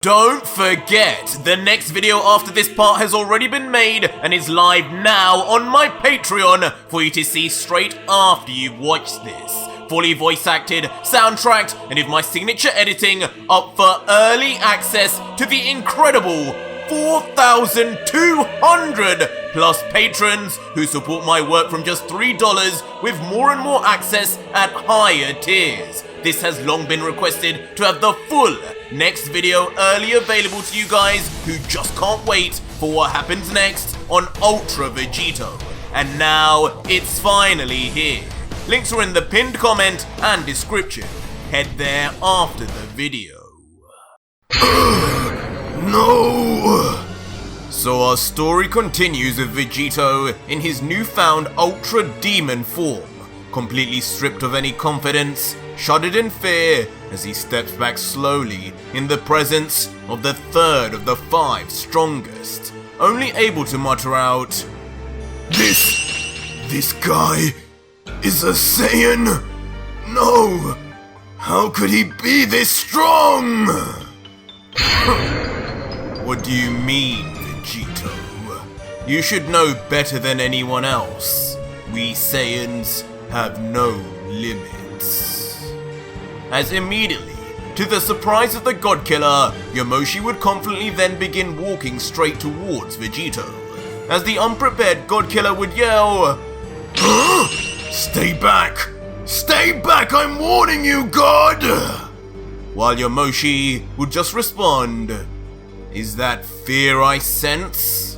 Don't forget, the next video after this part has already been made and is live now on my Patreon for you to see straight after you've watched this. Fully voice acted, soundtracked, and with my signature editing up for early access to the incredible 4,200 plus patrons who support my work from just $3 with more and more access at higher tiers. This has long been requested to have the full next video early available to you guys who just can't wait for what happens next on Ultra Vegito. And now it's finally here. Links are in the pinned comment and description. Head there after the video. No! So our story continues with Vegito in his newfound Ultra Demon form, completely stripped of any confidence, shuddered in fear as he steps back slowly in the presence of the third of the 5 strongest, only able to mutter out, This guy is a Saiyan? No! How could he be this strong? What do you mean, Vegito? You should know better than anyone else. We Saiyans have no limits. As immediately, to the surprise of the God Killer, Yamoshi would confidently then begin walking straight towards Vegito, as the unprepared God Killer would yell, Stay back! Stay back, I'm warning you, God! While Yamoshi would just respond, Is that fear I sense?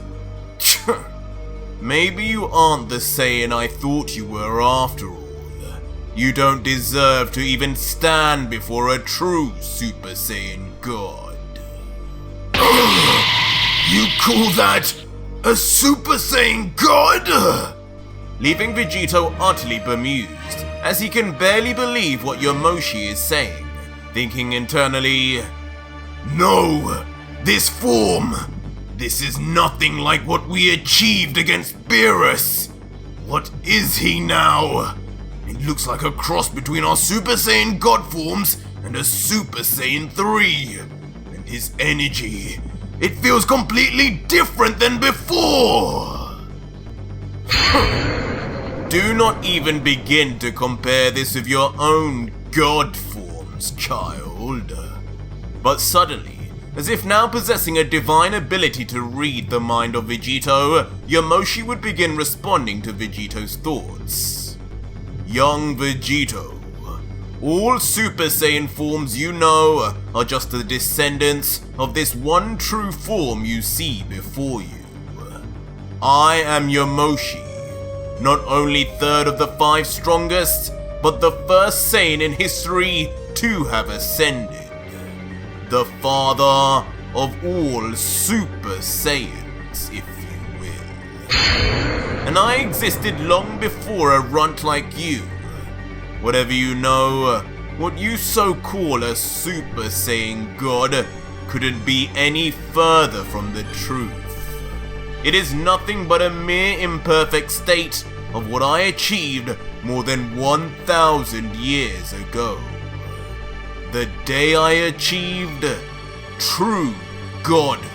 Maybe you aren't the Saiyan I thought you were after all. You don't deserve to even stand before a true Super Saiyan God. You call that a Super Saiyan God? Leaving Vegito utterly bemused, as he can barely believe what Yamoshi is saying, thinking internally, No, this form, this is nothing like what we achieved against Beerus. What is he now? It looks like a cross between our Super Saiyan God forms and a Super Saiyan 3. And his energy, it feels completely different than before. Do not even begin to compare this with your own God forms, child. But suddenly, as if now possessing a divine ability to read the mind of Vegito, Yamoshi would begin responding to Vegito's thoughts. Young Vegito, all Super Saiyan forms you know are just the descendants of this one true form you see before you. I am Yamoshi, not only third of the 5 strongest, but the first Saiyan in history to have ascended. The father of all Super Saiyans, if you will. And I existed long before a runt like you. Whatever you know, what you so call a Super Saiyan God couldn't be any further from the truth. It is nothing but a mere imperfect state of what I achieved more than 1,000 years ago. The day I achieved true godhood.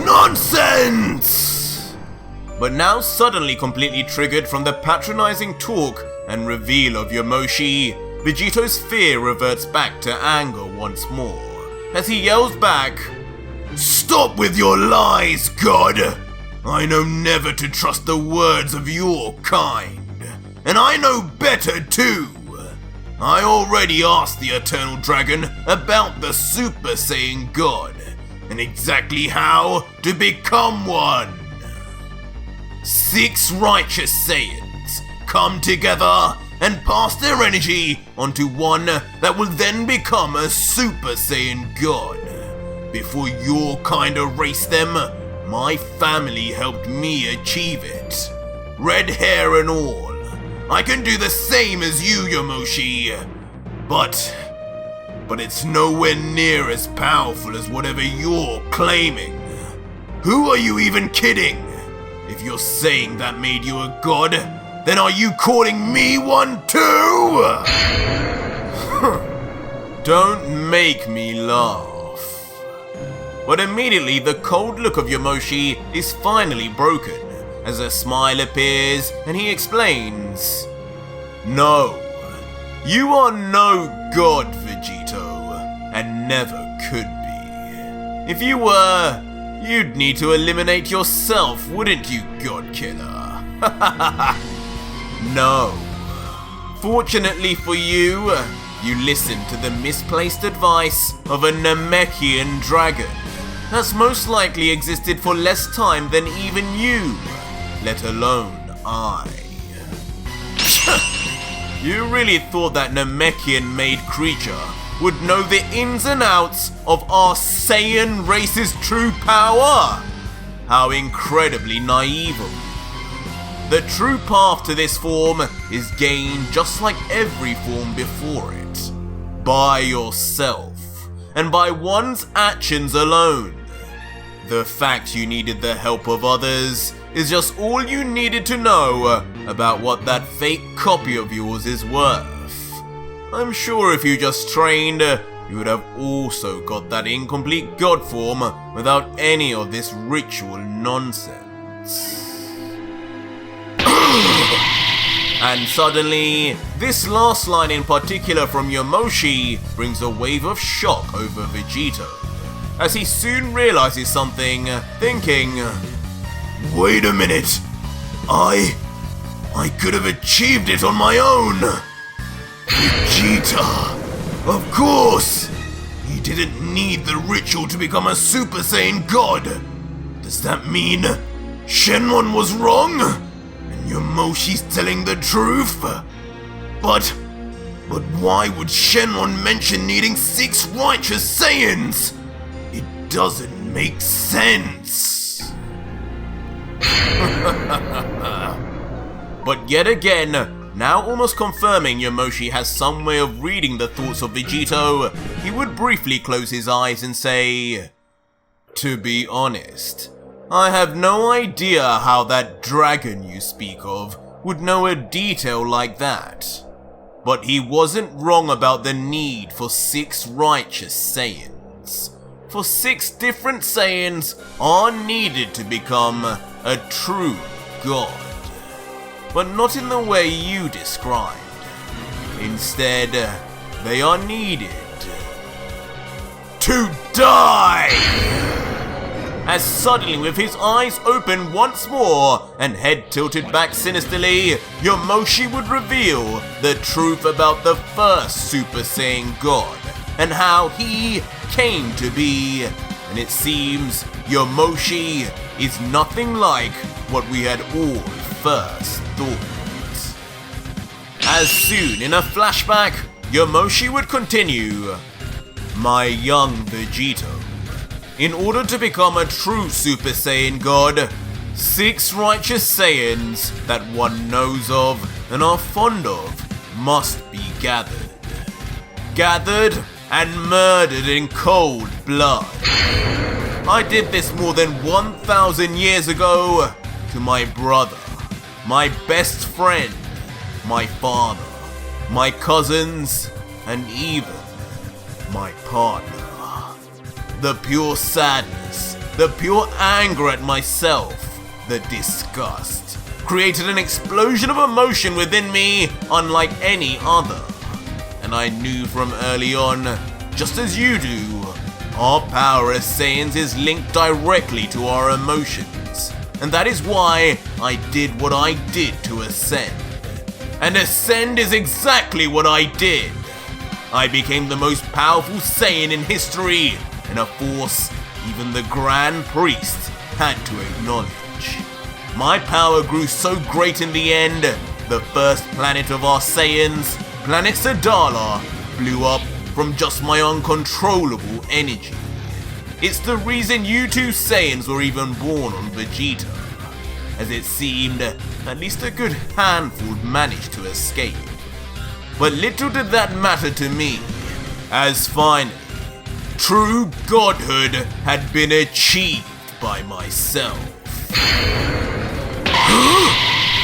Nonsense! But now suddenly completely triggered from the patronizing talk and reveal of Yamoshi, Vegito's fear reverts back to anger once more, as he yells back, Stop with your lies, God! I know never to trust the words of your kind, and I know better too! I already asked the Eternal Dragon about the Super Saiyan God, and exactly how to become one. 6 righteous Saiyans come together and pass their energy onto one that will then become a Super Saiyan God. Before your kind erased them, my family helped me achieve it. Red hair and all. I can do the same as you, Yamoshi. But it's nowhere near as powerful as whatever you're claiming. Who are you even kidding? If you're saying that made you a god, then are you calling me one too? Don't make me laugh. But immediately the cold look of Yamoshi is finally broken as a smile appears and he explains, "No, you are no god, Vegito, and never could be. If you were, you'd need to eliminate yourself, wouldn't you, god killer?" No. Fortunately for you, you listened to the misplaced advice of a Namekian dragon that's most likely existed for less time than even you, let alone I. You really thought that Namekian-made creature would know the ins and outs of our Saiyan race's true power? How incredibly naive of you. The true path to this form is gained just like every form before it, by yourself, and by one's actions alone. The fact you needed the help of others is just all you needed to know about what that fake copy of yours is worth. I'm sure if you just trained, you would have also got that incomplete god form without any of this ritual nonsense. And suddenly, this last line in particular from Yamoshi brings a wave of shock over Vegito, as he soon realizes something, thinking, "Wait a minute, I could have achieved it on my own. Vegeta, of course, he didn't need the ritual to become a Super Saiyan God. Does that mean Shenron was wrong? Yamoshi's telling the truth? But why would Shenron mention needing 6 righteous Saiyans? It doesn't make sense." But yet again, now almost confirming Yamoshi has some way of reading the thoughts of Vegito, he would briefly close his eyes and say, "To be honest, I have no idea how that dragon you speak of would know a detail like that. But he wasn't wrong about the need for 6 righteous Saiyans. For 6 different Saiyans are needed to become a true god. But not in the way you described. Instead, they are needed to die!" As suddenly, with his eyes open once more and head tilted back sinisterly, Yamoshi would reveal the truth about the first Super Saiyan God and how he came to be. And it seems Yamoshi is nothing like what we had all first thought. As soon, in a flashback, Yamoshi would continue, "My young Vegito, in order to become a true Super Saiyan God, 6 righteous Saiyans that one knows of and are fond of must be gathered. Gathered and murdered in cold blood. I did this more than 1,000 years ago to my brother, my best friend, my father, my cousins, and even my partner. The pure sadness, the pure anger at myself, the disgust, created an explosion of emotion within me unlike any other. And I knew from early on, just as you do, our power as Saiyans is linked directly to our emotions. And that is why I did what I did to ascend. And ascend is exactly what I did. I became the most powerful Saiyan in history, and a force even the Grand Priest had to acknowledge. My power grew so great in the end, the first planet of our Saiyans, Planet Sadala, blew up from just my uncontrollable energy. It's the reason you 2 Saiyans were even born on Vegito, as it seemed at least a good handful managed to escape. But little did that matter to me, as finally, true godhood had been achieved by myself.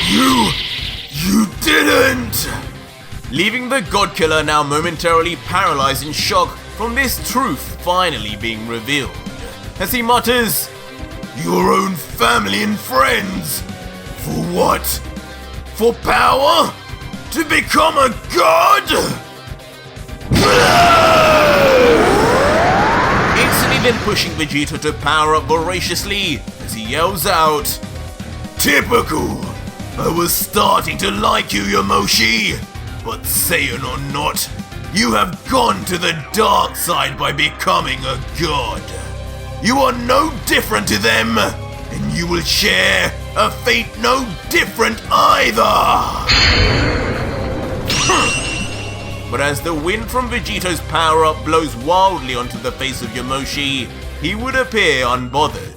You didn't! leaving the God Killer now momentarily paralyzed in shock from this truth finally being revealed, as he mutters, "Your own family and friends? For what? For power? To become a god?" Instantly then pushing Vegito to power up voraciously as he yells out, "Typical! I was starting to like you, Yamoshi, but Saiyan or not, you have gone to the dark side by becoming a god. You are no different to them, and you will share a fate no different either." But as the wind from Vegito's power-up blows wildly onto the face of Yamoshi, he would appear unbothered,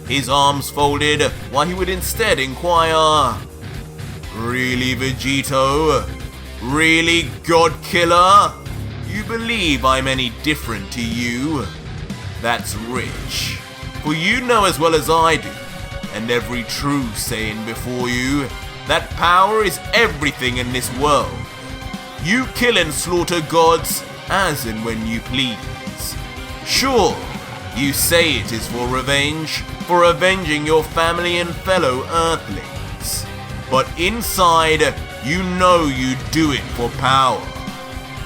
his arms folded, while he would instead inquire, "Really, Vegito? Really, God Killer? You believe I'm any different to you? That's rich, for you know as well as I do, and every true Saiyan before you, that power is everything in this world. You kill and slaughter gods as and when you please. Sure, you say it is for revenge, for avenging your family and fellow Earthlings. But inside, you know you do it for power.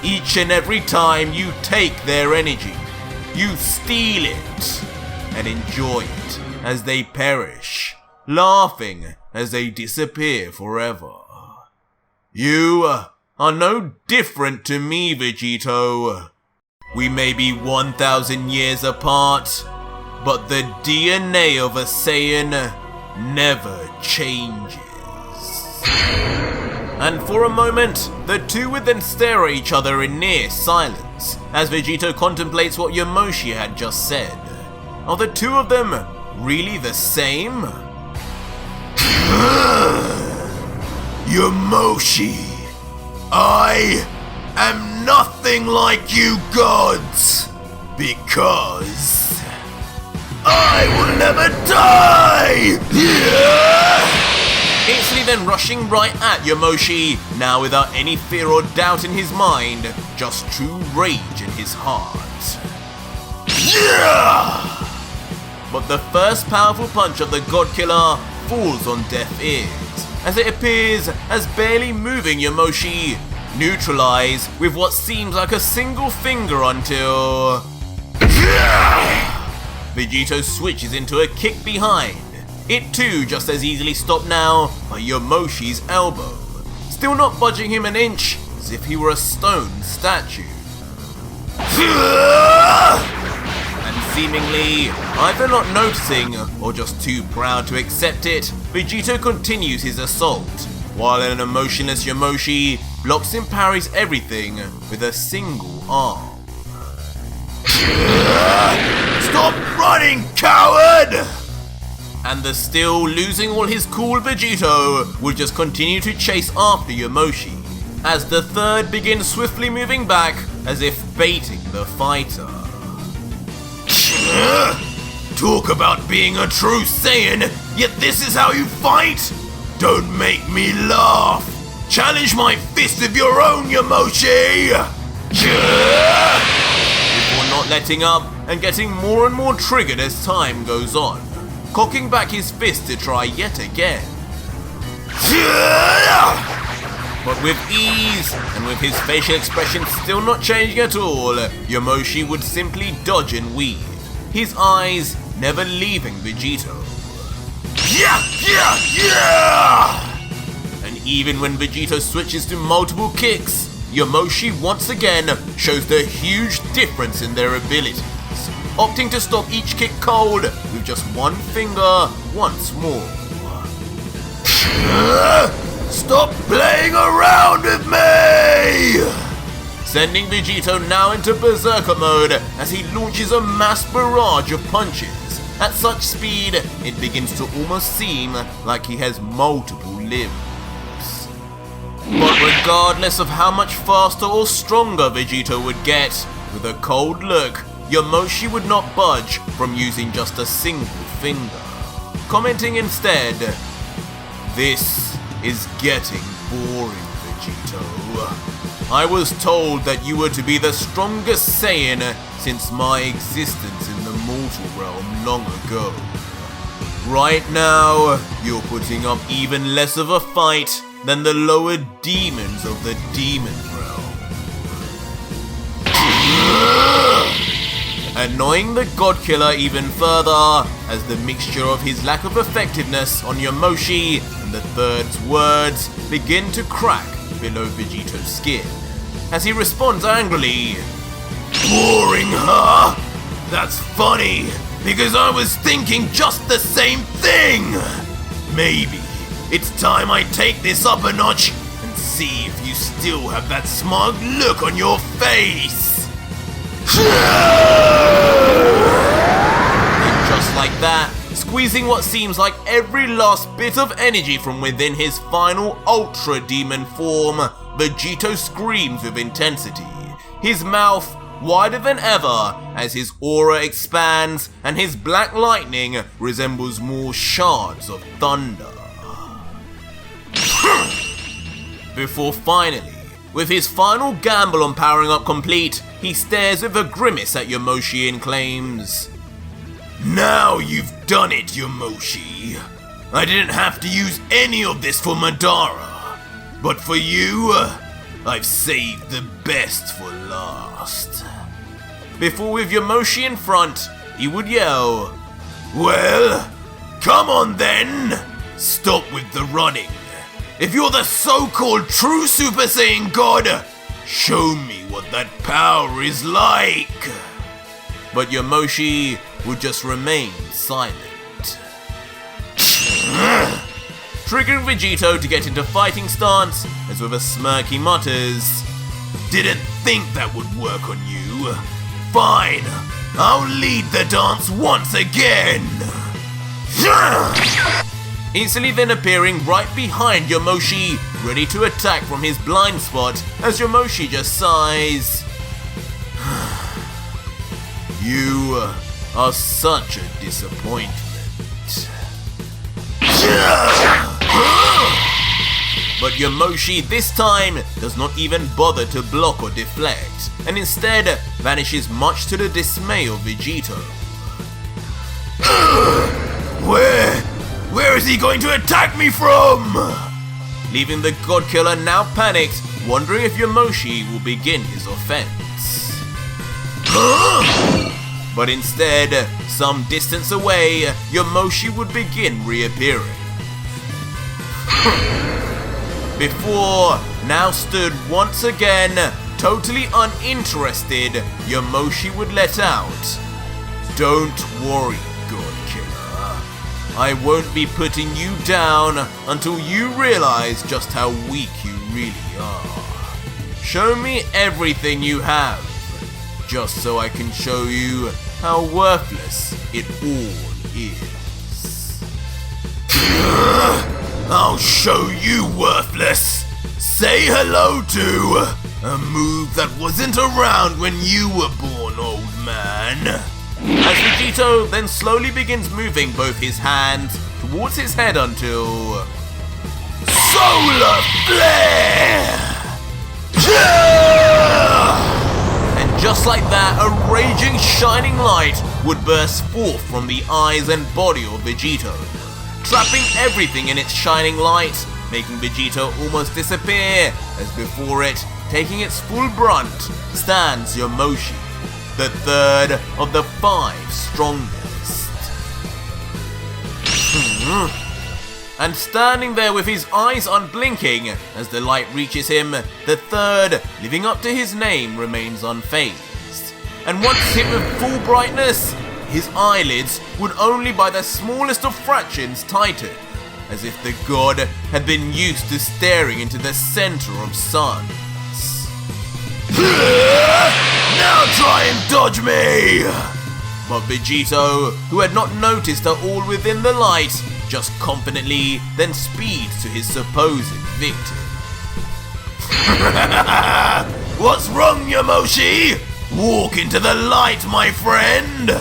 Each and every time you take their energy, you steal it and enjoy it as they perish, laughing as they disappear forever. You are no different to me, Vegito. We may be 1,000 years apart, but the DNA of a Saiyan never changes." And for a moment, the two would then stare at each other in near silence, as Vegito contemplates what Yamoshi had just said. Are the two of them really the same? "Yamoshi, I am nothing like you gods, because I will never die!" Instantly then rushing right at Yamoshi, now without any fear or doubt in his mind, just true rage in his heart. But the first powerful punch of the God Killer falls on deaf ears, as it appears as barely moving Yamoshi, neutralized with what seems like a single finger until Vegito switches into a kick behind. It too just as easily stopped now by Yamoshi's elbow, still not budging him an inch, as if he were a stone statue. And seemingly either not noticing or just too proud to accept it, Vegito continues his assault, while an emotionless Yamoshi blocks and parries everything with a single arm. "Stop running, coward!" And the still losing all his cool Vegito would just continue to chase after Yamoshi, as the third begins swiftly moving back as if baiting the fighter. "Talk about being a true Saiyan, yet this is how you fight? Don't make me laugh! Challenge my fist of your own, Yamoshi!" Before not letting up and getting more and more triggered as time goes on, cocking back his fist to try yet again. But with ease, and with his facial expression still not changing at all, Yamoshi would simply dodge and weave, his eyes never leaving Vegito. And even when Vegito switches to multiple kicks, Yamoshi once again shows the huge difference in their abilities, opting to stop each kick cold with just one finger once more. "Stop playing around with me!" Sending Vegito now into berserker mode as he launches a mass barrage of punches. At such speed, it begins to almost seem like he has multiple limbs. But regardless of how much faster or stronger Vegito would get, with a cold look, Yamoshi would not budge from using just a single finger, commenting instead, "This is getting boring, Vegito. I was told that you were to be the strongest Saiyan since my existence in the mortal realm long ago. Right now, you're putting up even less of a fight than the lower demons of the demon realm. Annoying the God Killer even further as the mixture of his lack of effectiveness on Yamoshi and the third's words begin to crack below Vegito's skin, as he responds angrily, "Boring, huh? That's funny, because I was thinking just the same thing! Maybe it's time I take this up a notch and see if you still have that smug look on your face!" And just like that, squeezing what seems like every last bit of energy from within his final Ultra Demon form, Vegito screams with intensity, his mouth wider than ever as his aura expands and his black lightning resembles more shards of thunder. Before finally, with his final gamble on powering up complete, he stares with a grimace at Yamoshi and claims, "Now you've done it, Yamoshi. I didn't have to use any of this for Madara, but for you, I've saved the best for last." Before, with Yamoshi in front, he would yell, "Well, come on then! Stop with the running. If you're the so-called true Super Saiyan God, show me what that power is like!" But Yamoshi would just remain silent. Triggering Vegito to get into fighting stance, as with a smirk he mutters, "Didn't think that would work on you. Fine, I'll lead the dance once again!" Instantly then appearing right behind Yamoshi, ready to attack from his blind spot, as Yamoshi just sighs, "You are such a disappointment." But Yamoshi this time does not even bother to block or deflect, and instead vanishes much to the dismay of Vegito. Where is he going to attack me from? Leaving the God Killer now panicked, wondering if Yamoshi will begin his offense. But instead, some distance away, Yamoshi would begin reappearing. Before, now stood once again, totally uninterested, Yamoshi would let out, "Don't worry, God Killer. I won't be putting you down until you realize just how weak you really are. Show me everything you have, just so I can show you how worthless it all is." "I'll show you worthless. Say hello to a move that wasn't around when you were born, old man." As Vegito then slowly begins moving both his hands towards his head until Solar Flare! And just like that, a raging shining light would burst forth from the eyes and body of Vegito, trapping everything in its shining light, making Vegito almost disappear, as before it, taking its full brunt, stands Yamoshi, the third of the 5 strongest. And standing there with his eyes unblinking, as the light reaches him, the third, living up to his name, remains unfazed. And once hit with full brightness, his eyelids would only by the smallest of fractions tighten, as if the god had been used to staring into the center of suns. Now try and dodge me! But Vegito, who had not noticed her all within the light, just confidently then speeds to his supposed victim. What's wrong, Yamoshi? Walk into the light, my friend!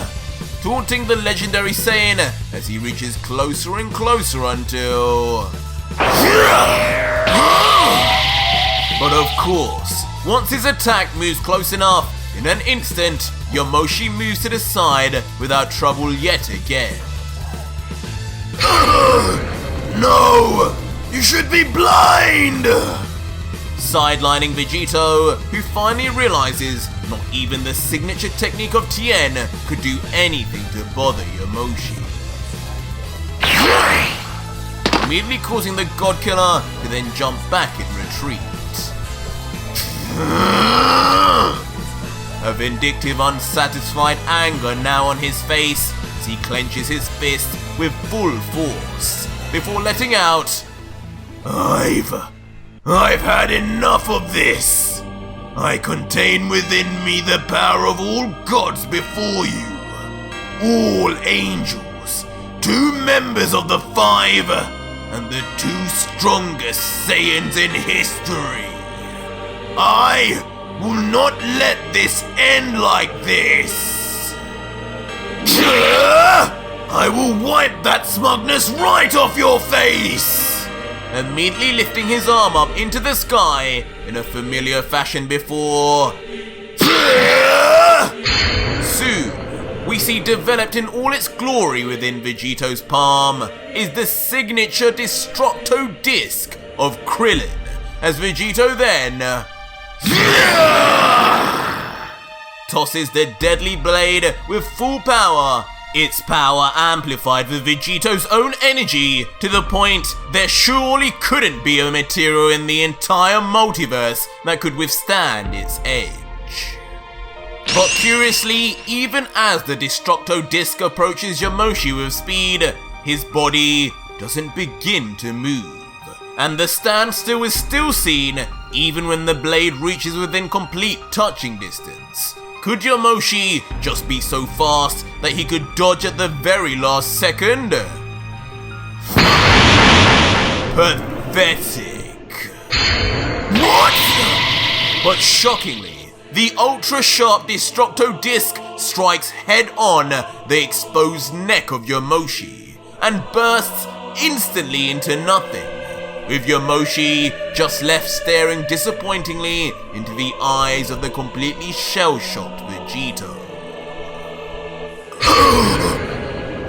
Taunting the legendary Saiyan as he reaches closer and closer until... But of course, Once his attack moves close enough, in an instant, Yamoshi moves to the side without trouble yet again. No! You should be blind! Sidelining Vegito, who finally realizes not even the signature technique of Tien could do anything to bother Yamoshi. Immediately causing the God Killer to then jump back in retreat. A vindictive, unsatisfied anger now on his face as he clenches his fist with full force before letting out, I've had enough of this. I contain within me the power of all gods before you, all angels, 2 members of the 5, and the 2 strongest Saiyans in history. I will not let this end like this. I will wipe that smugness right off your face. Immediately lifting his arm up into the sky in a familiar fashion before. Soon, we see developed in all its glory within Vegito's palm is the signature Destructo Disc of Krillin, as Vegito then tosses the deadly blade with full power, its power amplified with Vegito's own energy to the point there surely couldn't be a material in the entire multiverse that could withstand its edge. But curiously, even as the Destructo Disc approaches Yamoshi with speed, his body doesn't begin to move, and the standstill is still seen even when the blade reaches within complete touching distance. Could Yamoshi just be so fast that he could dodge at the very last second? Pathetic. What? But shockingly, the ultra-sharp Destructo Disc strikes head-on the exposed neck of Yamoshi and bursts instantly into nothing, with Yamoshi just left staring disappointingly into the eyes of the completely shell-shocked Vegito.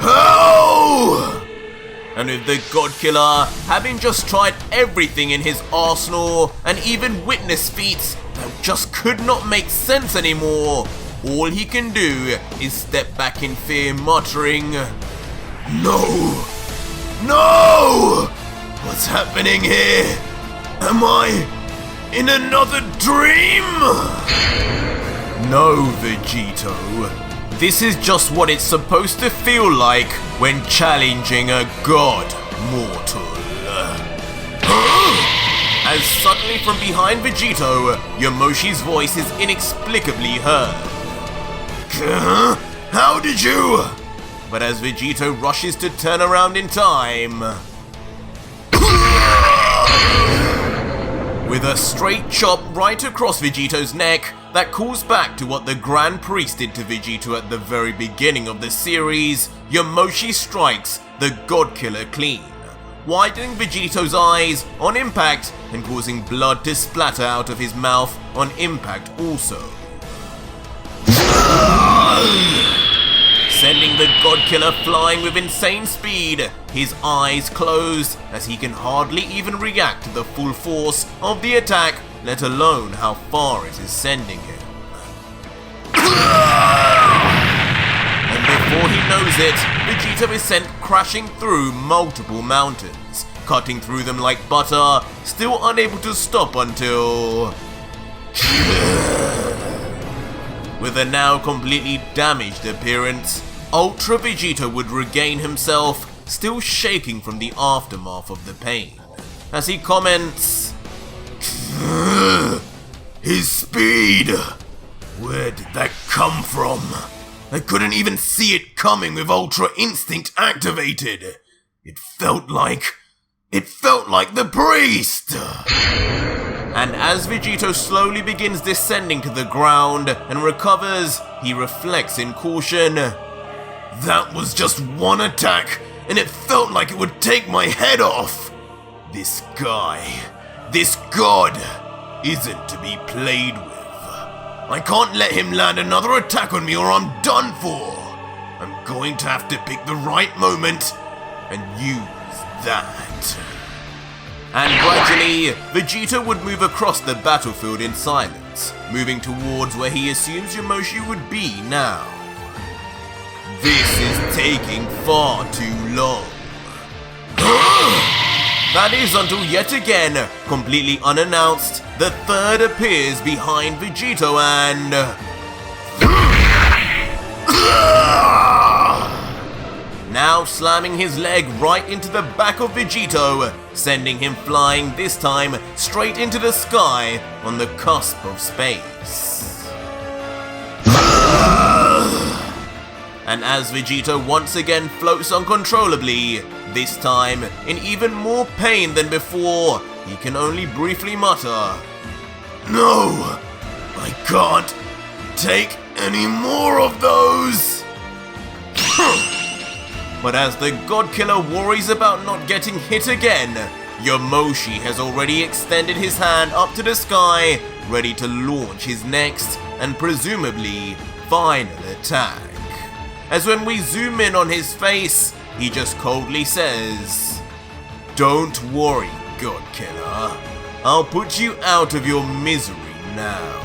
How? And with the God Killer having just tried everything in his arsenal and even witnessed feats that just could not make sense anymore, all he can do is step back in fear, muttering, No! No! What's happening here? Am I in another dream? No, Vegito. This is just what it's supposed to feel like when challenging a god, mortal. As suddenly from behind Vegito, Yamoshi's voice is inexplicably heard. How did you? But as Vegito rushes to turn around in time, with a straight chop right across Vegito's neck that calls back to what the Grand Priest did to Vegito at the very beginning of the series, Yamoshi strikes the God Killer clean, widening Vegito's eyes on impact and causing blood to splatter out of his mouth on impact also. Sending the God Killer flying with insane speed, his eyes closed as he can hardly even react to the full force of the attack, let alone how far it is sending him. And before he knows it, Vegito is sent crashing through multiple mountains, cutting through them like butter, still unable to stop until... With a now completely damaged appearance, Ultra Vegito would regain himself, still shaking from the aftermath of the pain, as he comments, His speed! Where did that come from? I couldn't even see it coming with Ultra Instinct activated. It felt like the priest! And as Vegito slowly begins descending to the ground and recovers, he reflects in caution. That was just one attack, and it felt like it would take my head off. This guy, this god, isn't to be played with. I can't let him land another attack on me or I'm done for. I'm going to have to pick the right moment and use that. And gradually, Vegito would move across the battlefield in silence, moving towards where he assumes Yamoshi would be now. This is taking far too long. That is until yet again, completely unannounced, the third appears behind Vegito and... now slamming his leg right into the back of Vegito, sending him flying this time straight into the sky on the cusp of space. And as Vegito once again floats uncontrollably, this time in even more pain than before, he can only briefly mutter, "No, I can't take any more of those." But as the God Killer worries about not getting hit again, Yamoshi has already extended his hand up to the sky, ready to launch his next and presumably final attack. As when we zoom in on his face, he just coldly says, "Don't worry, God Killer. I'll put you out of your misery now.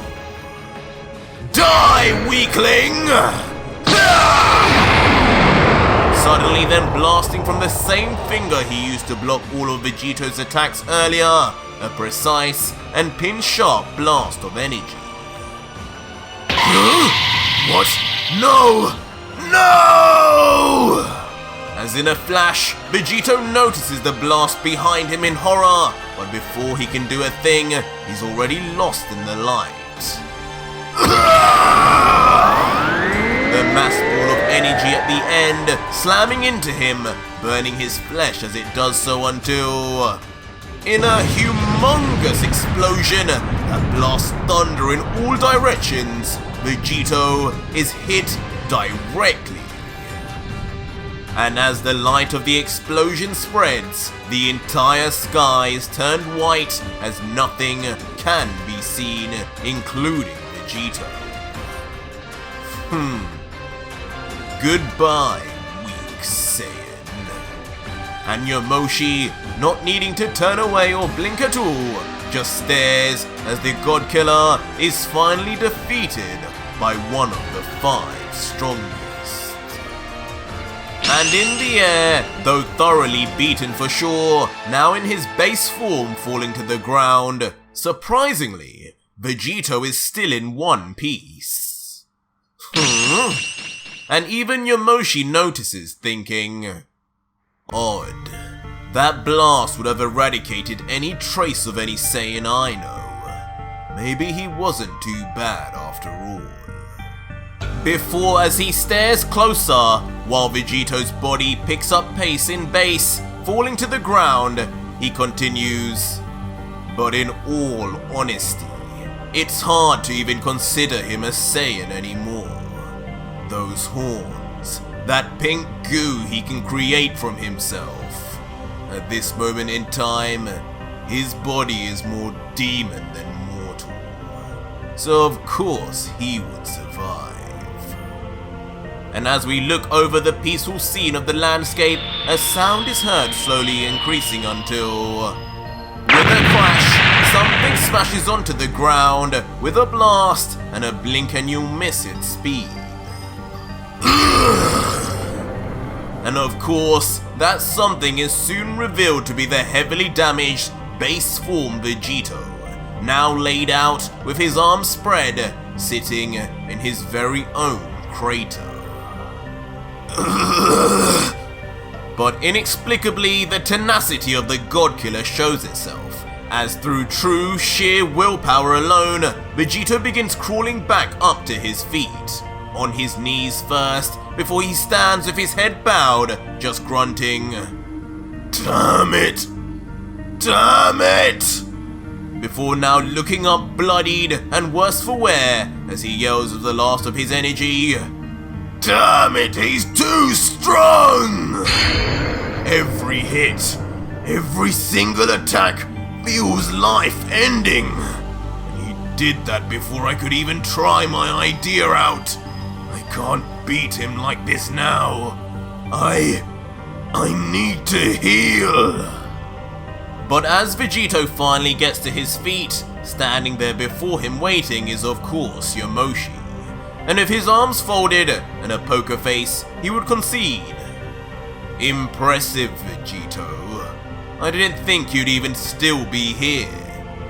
Die, weakling!" Suddenly then blasting from the same finger he used to block all of Vegito's attacks earlier, a precise and pin-sharp blast of energy. What? No! No! As in a flash, Vegito notices the blast behind him in horror, but before he can do a thing, he's already lost in the light. The mass ball of energy at the end, slamming into him, burning his flesh as it does so until... in a humongous explosion that blasts thunder in all directions, Vegito is hit directly. And as the light of the explosion spreads, the entire sky is turned white as nothing can be seen, including Vegito. Goodbye, weak Saiyan. And Yamoshi, not needing to turn away or blink at all, just stares as the God Killer is finally defeated by one of the 5 strongest. And in the air, though thoroughly beaten for sure, now in his base form falling to the ground, surprisingly, Vegito is still in one piece. And even Yamoshi notices, thinking, odd. That blast would have eradicated any trace of any Saiyan I know. Maybe he wasn't too bad after all. Before, as he stares closer, while Vegito's body picks up pace in base, falling to the ground, he continues, but in all honesty, it's hard to even consider him a Saiyan anymore. Those horns, that pink goo he can create from himself. At this moment in time, his body is more demon than mortal. So of course he would survive. And as we look over the peaceful scene of the landscape, a sound is heard slowly increasing until... with a crash, something smashes onto the ground with a blast and a blink and you'll miss its speed. And of course, that something is soon revealed to be the heavily damaged base form Vegito, now laid out with his arms spread, sitting in his very own crater. But inexplicably, the tenacity of the God Killer shows itself, as through true sheer willpower alone, Vegito begins crawling back up to his feet, on his knees first, before he stands with his head bowed, just grunting, "Damn it! Damn it!" before now looking up bloodied and worse for wear as he yells with the last of his energy, "Damn it, he's too strong!" Every hit, every single attack feels life ending. did that before I could even try my idea out. I can't beat him like this now. I need to heal. But as Vegito finally gets to his feet, standing there before him waiting is of course Yamoshi. And with his arms folded and a poker face, he would concede. Impressive, Vegito. I didn't think you'd even still be here,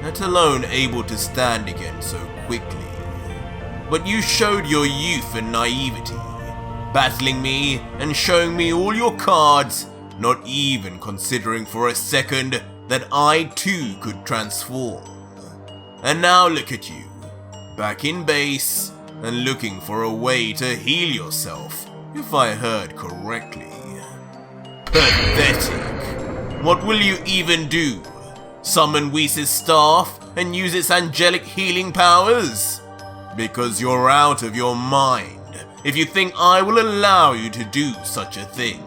let alone able to stand again so quickly. But you showed your youth and naivety, battling me and showing me all your cards, not even considering for a second that I too could transform. And now look at you, back in base and looking for a way to heal yourself, if I heard correctly. Pathetic. What will you even do? Summon Whis' staff and use its angelic healing powers? Because you're out of your mind if you think I will allow you to do such a thing.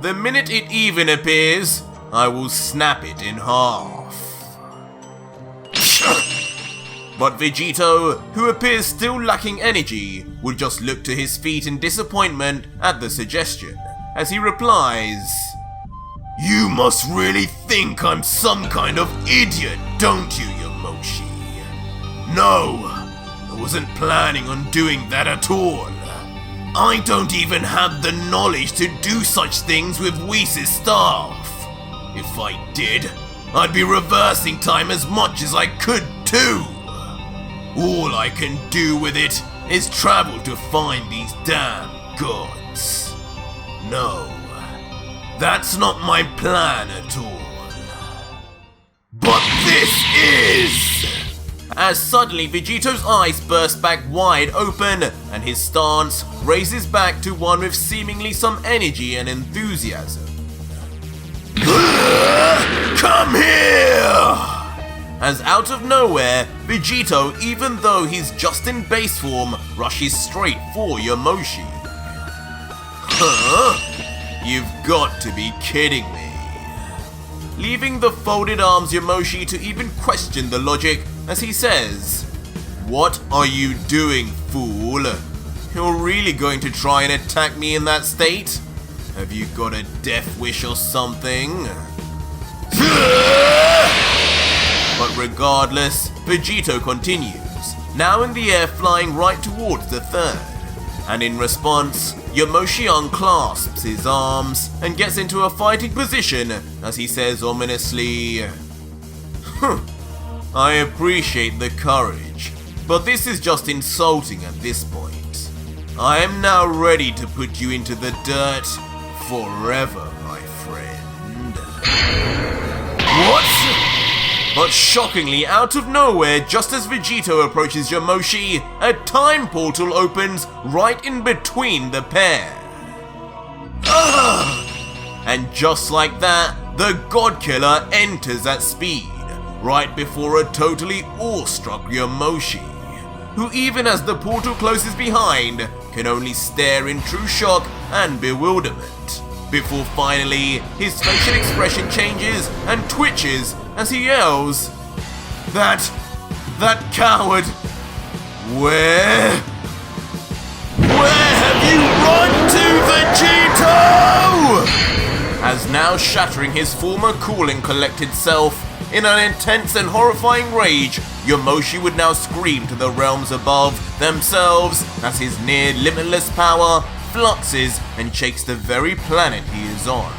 The minute it even appears, I will snap it in half. But Vegito, who appears still lacking energy, would just look to his feet in disappointment at the suggestion, as he replies, You must really think I'm some kind of idiot, don't you, Yamoshi? No, I wasn't planning on doing that at all. I don't even have the knowledge to do such things with Whis' staff. If I did, I'd be reversing time as much as I could too. All I can do with it is travel to find these damn gods. No, that's not my plan at all. But this is! As suddenly Vegito's eyes burst back wide open and his stance raises back to one with seemingly some energy and enthusiasm. Come here! As out of nowhere, Vegito, even though he's just in base form, rushes straight for Yamoshi. Huh? You've got to be kidding me. Leaving the folded arms Yamoshi to even question the logic as he says, What are you doing, fool? You're really going to try and attack me in that state? Have you got a death wish or something? But regardless, Vegito continues, now in the air flying right towards the third. And in response, Yamoshi unclasps his arms and gets into a fighting position as he says ominously, I appreciate the courage, but this is just insulting at this point. I am now ready to put you into the dirt forever, my friend. What? But shockingly, out of nowhere, just as Vegito approaches Yamoshi, a time portal opens right in between the pair. And just like that, the God Killer enters at speed, right before a totally awestruck Yamoshi, who even as the portal closes behind, can only stare in true shock and bewilderment, before finally his facial expression changes and twitches as he yells, That coward! Where have you run to, Vegito? As now shattering his former cool and collected self, in an intense and horrifying rage, Yamoshi would now scream to the realms above themselves as his near limitless power fluxes and shakes the very planet he is on.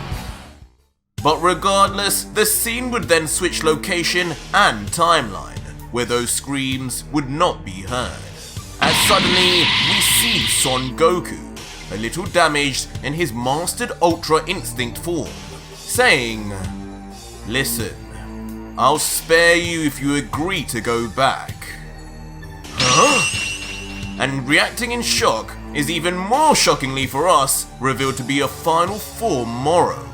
But regardless, the scene would then switch location and timeline, where those screams would not be heard. As suddenly, we see Son Goku, a little damaged in his mastered Ultra Instinct form, saying, Listen, I'll spare you if you agree to go back. Huh? And reacting in shock is even more shockingly for us revealed to be a final form Moro,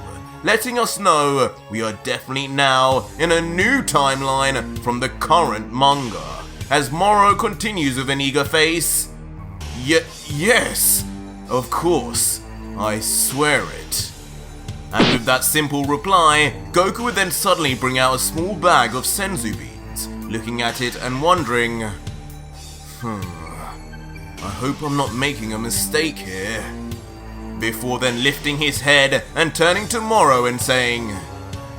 letting us know we are definitely now in a new timeline from the current manga, as Moro continues with an eager face. Yes, of course, I swear it. And with that simple reply, Goku would then suddenly bring out a small bag of senzu beans, looking at it and wondering, I hope I'm not making a mistake here. Before then lifting his head and turning to Moro and saying,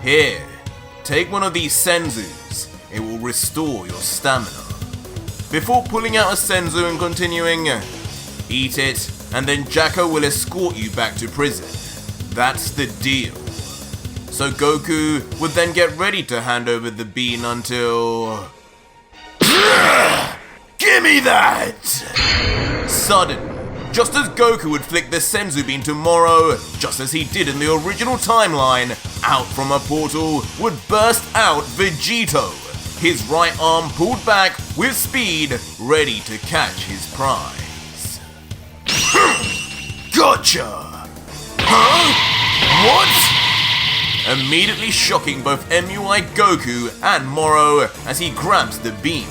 "Here, take one of these senzus, it will restore your stamina." Before pulling out a senzu and continuing, "Eat it, and then Jacko will escort you back to prison. That's the deal." So Goku would then get ready to hand over the bean until... Gimme that! Suddenly, just as Goku would flick the senzu bean to Moro, just as he did in the original timeline, out from a portal would burst out Vegito, his right arm pulled back with speed, ready to catch his prize. Gotcha! Huh? What? Immediately shocking both MUI Goku and Moro as he grabs the beam.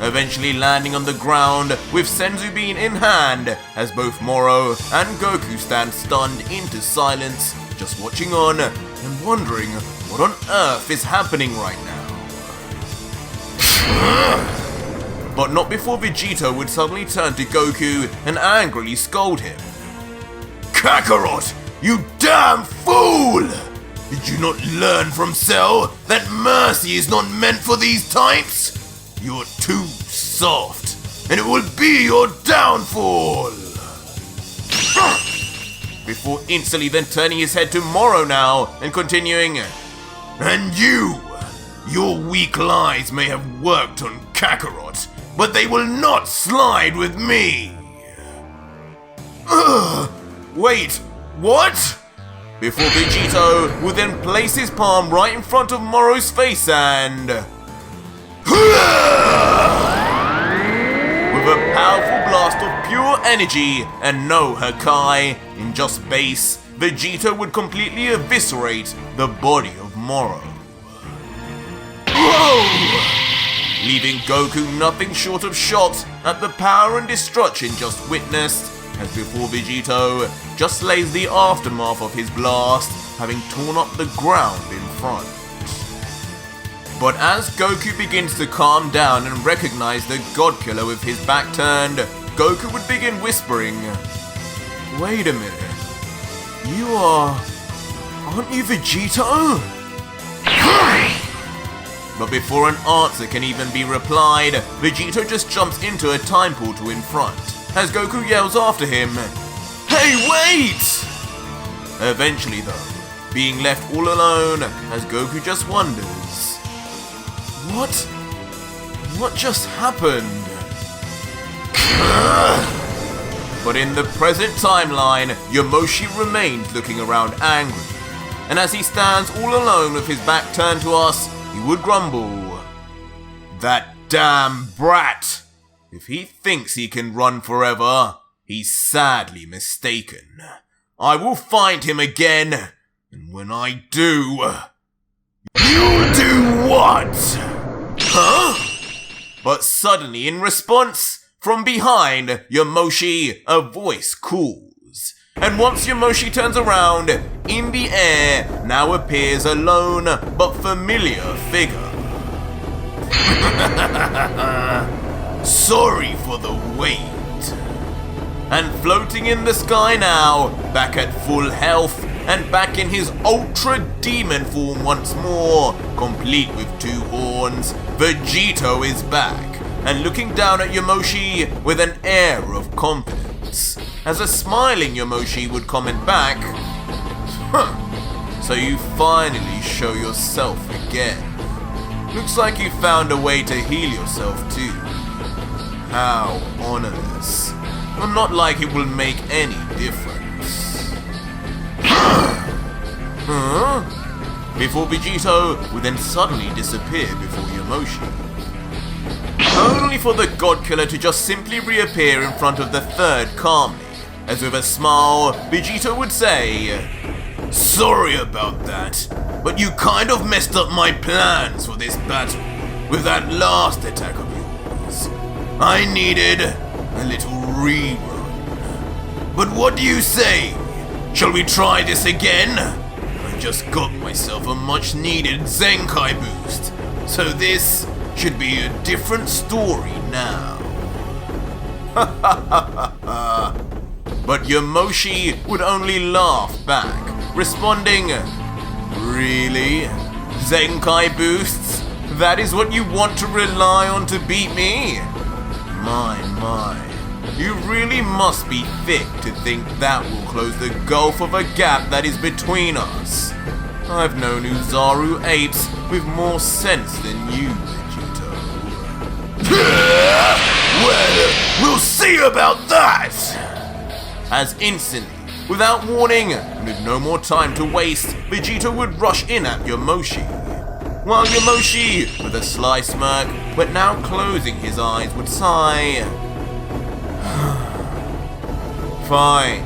Eventually landing on the ground with senzu bean in hand as both Moro and Goku stand stunned into silence, just watching on and wondering what on earth is happening right now. But not before Vegito would suddenly turn to Goku and angrily scold him. Kakarot, you damn fool! Did you not learn from Cell that mercy is not meant for these types? You're too soft, and it will be your downfall! Before instantly then turning his head to Moro now and continuing, "And you! Your weak lies may have worked on Kakarot, but they will not slide with me!" Wait, what? Before Vegito would then place his palm right in front of Moro's face and... with a powerful blast of pure energy and no Hakai in just base, Vegito would completely eviscerate the body of Moro. Whoa! Leaving Goku nothing short of shocked at the power and destruction just witnessed, as before Vegito just lays the aftermath of his blast, having torn up the ground in front. But as Goku begins to calm down and recognize the God Killer with his back turned, Goku would begin whispering, "Wait a minute, aren't you Vegito?" But before an answer can even be replied, Vegito just jumps into a time portal in front, as Goku yells after him, "Hey, wait!" Eventually though, being left all alone as Goku just wonders, What just happened? But in the present timeline, Yamoshi remains looking around angry, and as he stands all alone with his back turned to us, he would grumble, "That damn brat! If he thinks he can run forever, he's sadly mistaken. I will find him again, and when I do..." "You'll do what? Huh?" But suddenly in response, from behind Yamoshi, a voice calls. And once Yamoshi turns around, in the air now appears a lone but familiar figure. "Sorry for the wait." And floating in the sky now, back at full health, and back in his Ultra Demon form once more, complete with 2 horns, Vegito is back, and looking down at Yamoshi with an air of confidence, as a smiling Yamoshi would comment back, "Huh, so you finally show yourself again. Looks like you found a way to heal yourself too. How onerous. Well, not like it will make any difference." Huh? Before Vegito would then suddenly disappear before Yamoshi. Only for the God Killer to just simply reappear in front of the third calmly, as with a smile, Vegito would say, "Sorry about that, but you kind of messed up my plans for this battle with that last attack of yours. I needed a little rerun. But what do you say? Shall we try this again? I I've just got myself a much needed Zenkai boost, so this should be a different story now. But Yamoshi would only laugh back, responding, "Really? Zenkai boosts? That is what you want to rely on to beat me? My. You really must be thick to think that will close the gulf of a gap that is between us. I've known Uzaru apes with more sense than you, Vegito." Well, we'll see about that! As instantly, without warning, and with no more time to waste, Vegito would rush in at Yamoshi. While Yamoshi, with a sly smirk, but now closing his eyes, would sigh. Fine,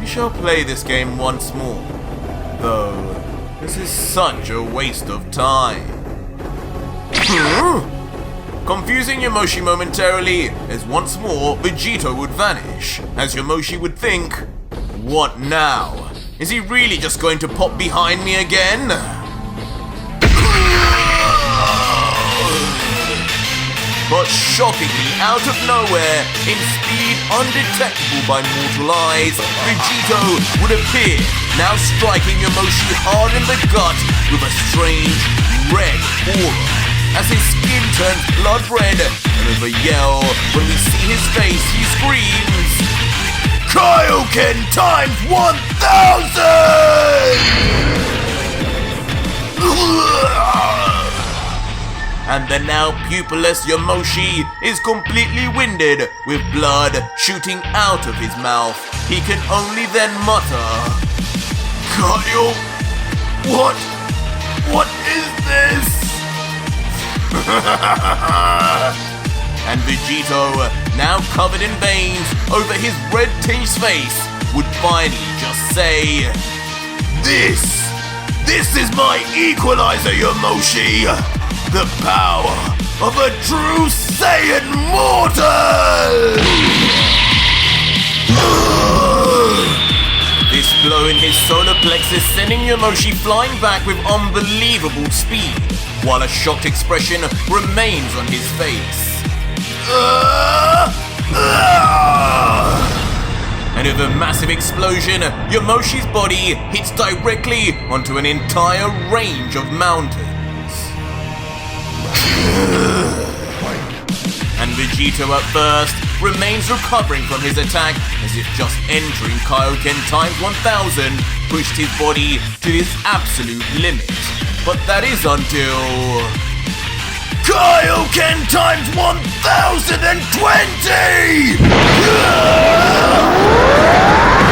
we shall play this game once more, though this is such a waste of time. Confusing Yamoshi momentarily, as once more Vegito would vanish, as Yamoshi would think, "What now? Is he really just going to pop behind me again?" But shockingly, out of nowhere, in speed undetectable by mortal eyes, Vegito would appear, now striking Yamoshi hard in the gut with a strange red aura. As his skin turns blood red, and with a yell, when we see his face, he screams, Kaioken times 1000! And the now pupilless Yamoshi is completely winded, with blood shooting out of his mouth. He can only then mutter, Kaio, what is this? And Vegito, now covered in veins over his red-tinged face, would finally just say, This is my equalizer, Yamoshi! The power of a true Saiyan mortal! This blow in his solar plexus sending Yamoshi flying back with unbelievable speed, while a shocked expression remains on his face. And with a massive explosion, Yamoshi's body hits directly onto an entire range of mountains. And Vegito at first remains recovering from his attack, as if just entering Kaioken times 1000 pushed his body to his absolute limit. But that is until... Kaioken times 1020!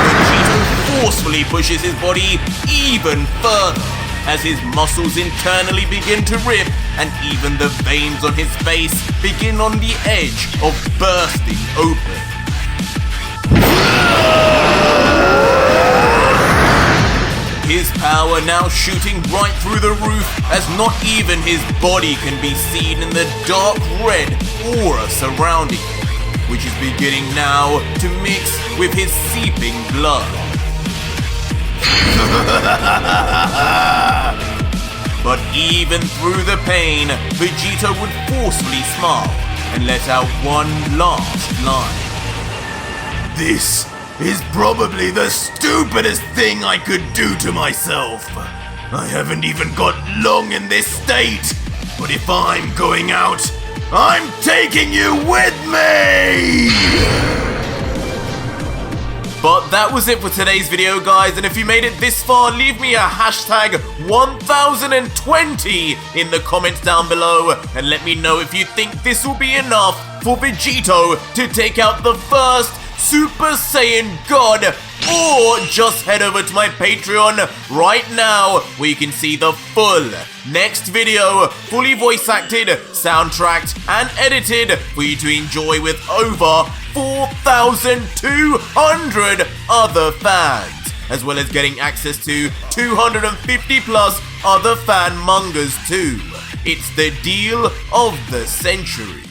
Vegito forcefully pushes his body even further, as his muscles internally begin to rip, and even the veins on his face begin on the edge of bursting open. His power now shooting right through the roof, as not even his body can be seen in the dark red aura surrounding him, which is beginning now to mix with his seeping blood. But even through the pain, Vegito would forcefully smile and let out one last line. This is probably the stupidest thing I could do to myself. I haven't even got long in this state, but if I'm going out, I'm taking you with me! But that was it for today's video, guys, and if you made it this far, leave me a hashtag 1020 in the comments down below, and let me know if you think this will be enough for Vegito to take out the first Super Saiyan God, or just head over to my Patreon right now where you can see the full next video, fully voice acted, soundtracked and edited for you to enjoy with over 4,200 other fans, as well as getting access to 250 plus other fan mangas too. It's the deal of the century.